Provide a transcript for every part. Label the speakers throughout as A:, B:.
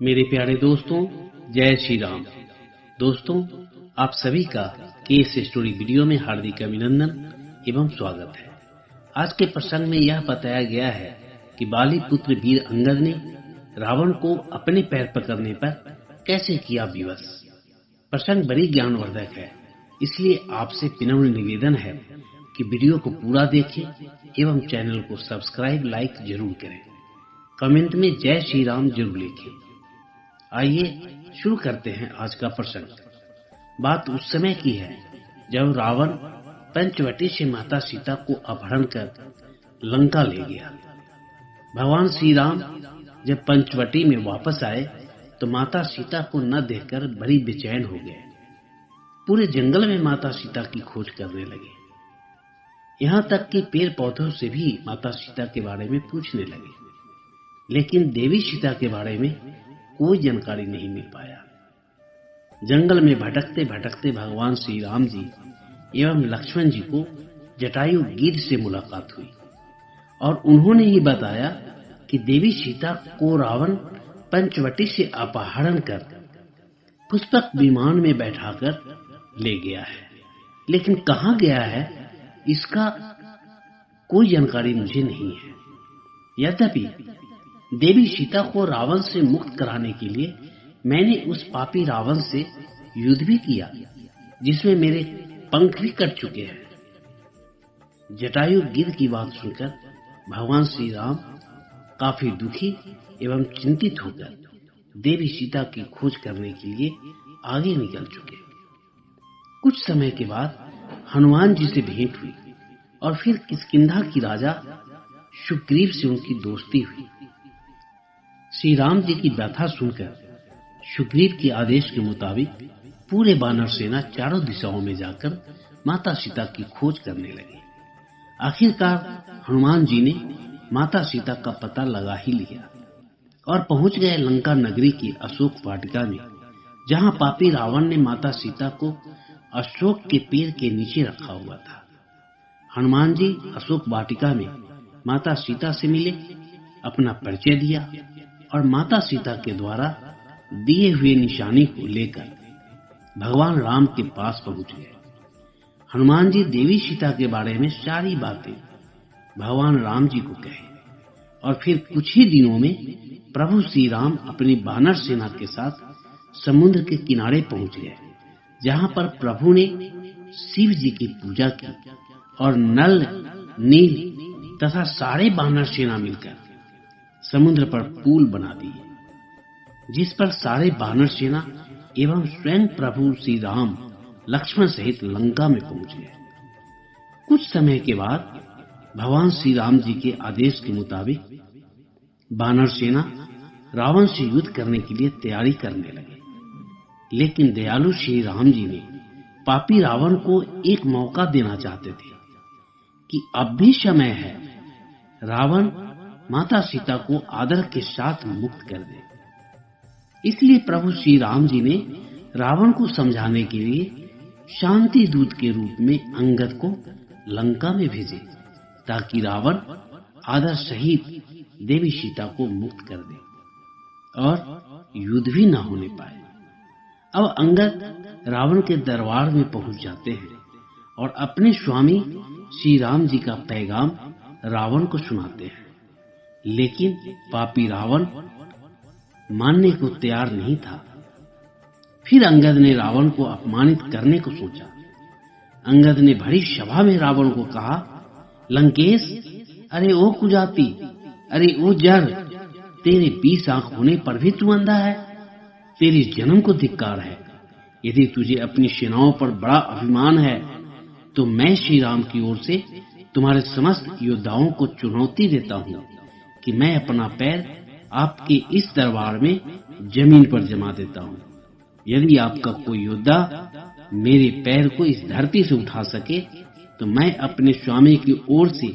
A: मेरे प्यारे दोस्तों, जय श्री राम। दोस्तों, आप सभी का केस स्टोरी वीडियो में हार्दिक अभिनंदन एवं स्वागत है। आज के प्रसंग में यह बताया गया है कि बाली पुत्र वीर अंगद ने रावण को अपने पैर पकड़ने पर कैसे किया विवश। प्रसंग बड़ी ज्ञानवर्धक है, इसलिए आपसे विनम्र निवेदन है कि वीडियो को पूरा देखें एवं चैनल को सब्सक्राइब लाइक जरूर करें। कमेंट में जय श्री राम जरूर लिखें। आइए शुरू करते हैं आज का प्रसंग। बात उस समय की है जब रावण पंचवटी से माता सीता को अपहरण कर लंका ले गया। भगवान श्री राम जब पंचवटी में वापस आए तो माता सीता को न देखकर बड़ी बेचैन हो गए। पूरे जंगल में माता सीता की खोज करने लगे, यहाँ तक कि पेड़ पौधों से भी माता सीता के बारे में पूछने लगे, लेकिन देवी सीता के बारे में कोई जानकारी नहीं मिल पाया। जंगल में भटकते भटकते भगवान श्री राम जी एवं लक्ष्मण जी को जटायु गिद्ध से मुलाकात हुई और उन्होंने ही बताया कि देवी सीता को रावण पंचवटी से अपहरण कर पुष्पक विमान में बैठाकर ले गया है, लेकिन कहाँ गया है इसका कोई जानकारी मुझे नहीं है। यद्यपि देवी सीता को रावण से मुक्त कराने के लिए मैंने उस पापी रावण से युद्ध भी किया, जिसमें मेरे पंख भी कट चुके हैं। जटायु गिद्ध की बात सुनकर भगवान श्री राम काफी दुखी एवं चिंतित होकर देवी सीता की खोज करने के लिए आगे निकल चुके। कुछ समय के बाद हनुमान जी से भेंट हुई और फिर किष्किंधा की राजा सुग्रीव से उनकी दोस्ती हुई। श्री राम जी की व्यथा सुनकर सुग्रीव के आदेश के मुताबिक पूरे वानर सेना चारों दिशाओं में जाकर माता सीता की खोज करने लगे। आखिरकार हनुमान जी ने माता सीता का पता लगा ही लिया और पहुंच गए लंका नगरी की अशोक वाटिका में, जहां पापी रावण ने माता सीता को अशोक के पेड़ के नीचे रखा हुआ था। हनुमान जी अशोक वाटिका में माता सीता से मिले, अपना परिचय दिया और माता सीता के द्वारा दिए हुए निशानी को लेकर भगवान राम के पास पहुंच गए। हनुमान जी देवी सीता के बारे में सारी बातें भगवान राम जी को कहे और फिर कुछ ही दिनों में प्रभु श्री राम अपनी वानर सेना के साथ समुद्र के किनारे पहुंच गए, जहां पर प्रभु ने शिव जी की पूजा की और नल, नील तथा सारे वानर सेना मिलकर समुद्र पर पुल बना दिए, जिस पर सारे वानर सेना एवं स्वयं प्रभु श्री राम लक्ष्मण सहित लंका में पहुंच गए। कुछ समय के बाद भगवान श्री राम जी के आदेश के मुताबिक वानर सेना रावण से युद्ध करने के लिए तैयारी करने लगे, लेकिन दयालु श्री राम जी ने पापी रावण को एक मौका देना चाहते थे कि अब भी समय है, रावण माता सीता को आदर के साथ मुक्त कर दे। इसलिए प्रभु श्री राम जी ने रावण को समझाने के लिए शांति दूत के रूप में अंगद को लंका में भेजे, ताकि रावण आदर सहित देवी सीता को मुक्त कर दे और युद्ध भी न होने पाए। अब अंगद रावण के दरबार में पहुंच जाते हैं और अपने स्वामी श्री राम जी का पैगाम रावण को सुनाते हैं, लेकिन पापी रावण मानने को तैयार नहीं था। फिर अंगद ने रावण को अपमानित करने को सोचा। अंगद ने भरी सभा में रावण को कहा, लंकेश, अरे ओ कुजाती, अरे ओ जर, तेरे 20 आंख होने पर भी तू अंधा है। तेरे जन्म को धिक्कार है। यदि तुझे अपनी सेनाओं पर बड़ा अभिमान है तो मैं श्री राम की ओर से तुम्हारे समस्त योद्धाओं को चुनौती देता हूँ कि मैं अपना पैर आपके इस दरबार में जमीन पर जमा देता हूँ। यदि आपका कोई योद्धा मेरे पैर को इस धरती से उठा सके तो मैं अपने स्वामी की ओर से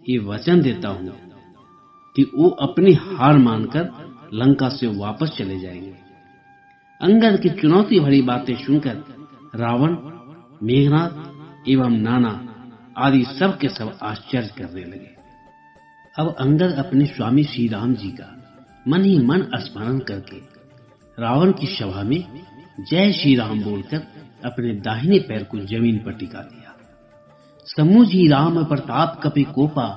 A: ये वचन देता हूँ कि वो अपनी हार मानकर लंका से वापस चले जाएंगे। अंगद की चुनौती भरी बातें सुनकर रावण, मेघनाथ एवं नाना आदि सब के सब आश्चर्य करने लगे। अब अंगद अपने स्वामी श्री राम जी का मन ही मन स्मरण करके रावण की सभा में जय श्री राम बोलकर अपने दाहिने पैर को जमीन पर टिका दिया। समूझी राम प्रताप कपि कोपा,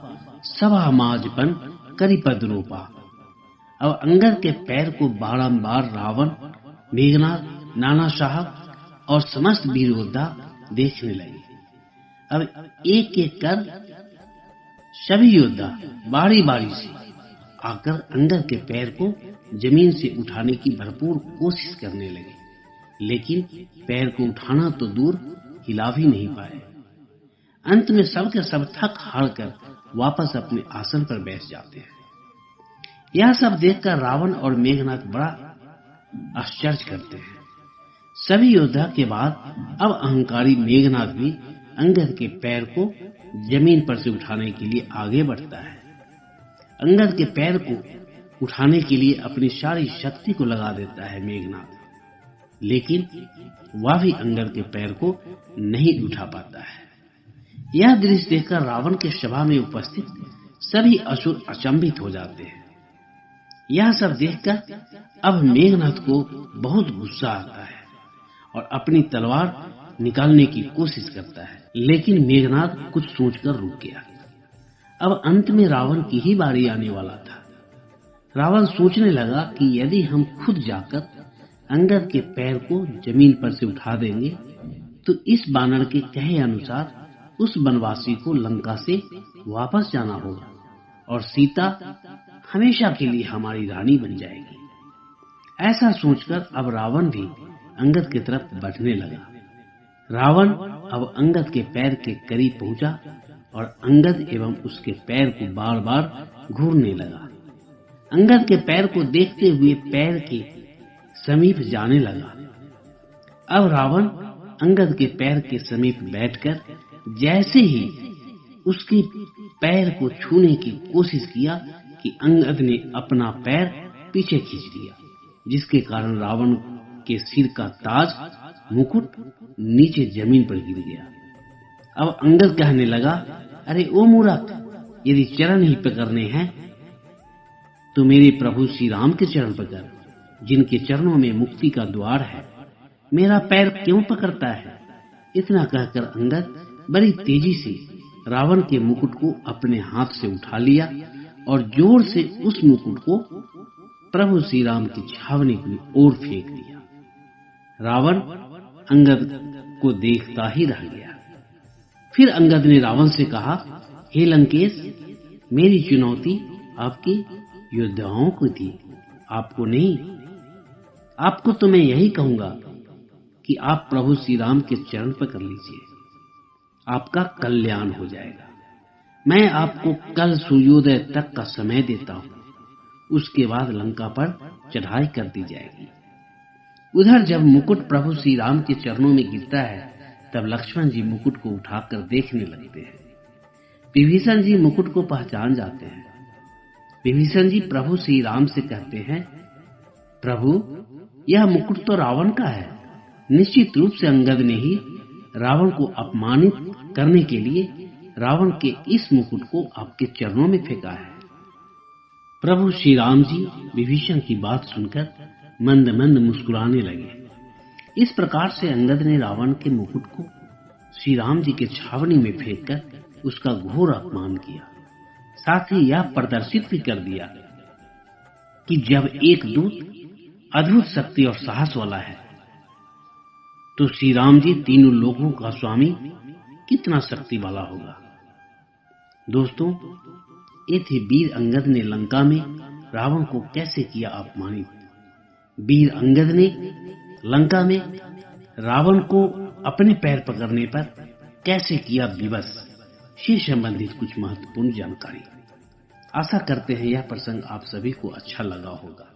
A: सभा माजपन करि पद रोपा। अब अंगद के पैर को बारंबार रावण, मेघनाद, नाना साहब और समस्त वीर योद्धा देखने लगे। अब एक एक कर सभी योद्धा बारी बारी से आकर अंगद के पैर को जमीन से उठाने की भरपूर कोशिश करने लगे, लेकिन पैर को उठाना तो दूर, हिला भी नहीं पाए। अंत में सब के सब थक हार कर वापस अपने आसन पर बैठ जाते हैं। यह सब देखकर रावण और मेघनाद बड़ा आश्चर्य करते हैं। सभी योद्धा के बाद अब अहंकारी मेघनाद भी अंगद के पैर को जमीन पर से उठाने के लिए आगे बढ़ता है। अंगद के पैर को उठाने के लिए अपनी सारी शक्ति को लगा देता है मेघनाद, लेकिन वह भी अंगद के पैर को नहीं उठा पाता है। यह दृश्य देखकर रावण के सभा में उपस्थित सभी असुर अचंभित हो जाते हैं। यह सब देखकर अब मेघनाद को बहुत गुस्सा आता है और अपनी तलवार निकालने की कोशिश करता है, लेकिन मेघनाद कुछ सोचकर रुक गया। अब अंत में रावण की ही बारी आने वाला था। रावण सोचने लगा कि यदि हम खुद जाकर अंगद के पैर को जमीन पर से उठा देंगे तो इस बानर के कहे अनुसार उस वनवासी को लंका से वापस जाना होगा और सीता हमेशा के लिए हमारी रानी बन जाएगी। ऐसा सोचकर अब रावण भी अंगद की तरफ बढ़ने लगा। रावण अब अंगद के पैर के करीब पहुंचा और अंगद एवं उसके पैर को बार बार घूरने लगा। अंगद के पैर को देखते हुए पैर के समीप जाने लगा। अब रावण अंगद के पैर के समीप बैठकर जैसे ही उसके पैर को छूने की कोशिश किया कि अंगद ने अपना पैर पीछे खींच दिया, जिसके कारण रावण के सिर का ताज मुकुट नीचे जमीन पर गिर गया। अब अंगद कहने लगा, अरे ओ मूर्ख, यदि चरण ही पकड़ने हैं तो मेरे प्रभु श्री राम के चरण पकड़, जिनके चरणों में मुक्ति का द्वार है। मेरा पैर क्यों पकड़ता है? इतना कहकर अंगद बड़ी तेजी से रावण के मुकुट को अपने हाथ से उठा लिया और जोर से उस मुकुट को प्रभु श्री राम की छावनी की ओर फेंक दिया। रावण अंगद को देखता ही रह गया। फिर अंगद ने रावण से कहा, हे लंकेश, मेरी चुनौती आपके योद्धाओं को थी, आपको नहीं। आपको तो मैं यही कहूंगा कि आप प्रभु श्री राम के चरण पकड़ लीजिए, आपका कल्याण हो जाएगा। मैं आपको कल सूर्योदय तक का समय देता हूं, उसके बाद लंका पर चढ़ाई कर दी जाएगी। उधर जब मुकुट प्रभु श्री राम के चरणों में गिरता है तब लक्ष्मण जी मुकुट को उठाकर देखने लगते हैं। विभीषण जी मुकुट को पहचान जाते हैं। विभीषण जी प्रभु श्री राम से कहते हैं, प्रभु, यह मुकुट तो रावण का है। निश्चित रूप से अंगद ने ही रावण को अपमानित करने के लिए रावण के इस मुकुट को आपके चरणों में फेंका है। प्रभु श्री राम जी विभीषण की बात सुनकर मंद मंद मुस्कुराने लगे। इस प्रकार से अंगद ने रावण के मुकुट को श्री राम जी के छावनी में फेंककर उसका घोर अपमान किया। साथ ही यह प्रदर्शित भी कर दिया कि जब एक दूत अद्भुत शक्ति और साहस वाला है तो श्री राम जी तीनों लोगों का स्वामी कितना शक्ति वाला होगा। दोस्तों, ये थे वीर अंगद ने लंका में रावण को कैसे किया अपमानित। वीर अंगद ने लंका में रावण को अपने पैर पकड़ने पर कैसे किया विवश, से संबंधित कुछ महत्वपूर्ण जानकारी। आशा करते हैं यह प्रसंग आप सभी को अच्छा लगा होगा।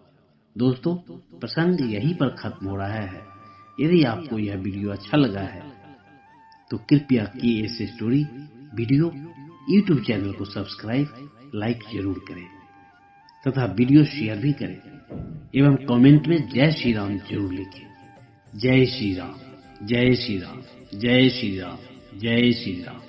A: दोस्तों, प्रसंग यहीं पर खत्म हो रहा है। यदि आपको यह वीडियो अच्छा लगा है तो कृपया KS story video YouTube channel को सब्सक्राइब, लाइक जरूर करें तथा वीडियो शेयर भी करें एवं कमेंट में जय श्री राम जरूर लिखें। जय श्री राम, जय श्री राम, जय श्री राम, जय श्री राम।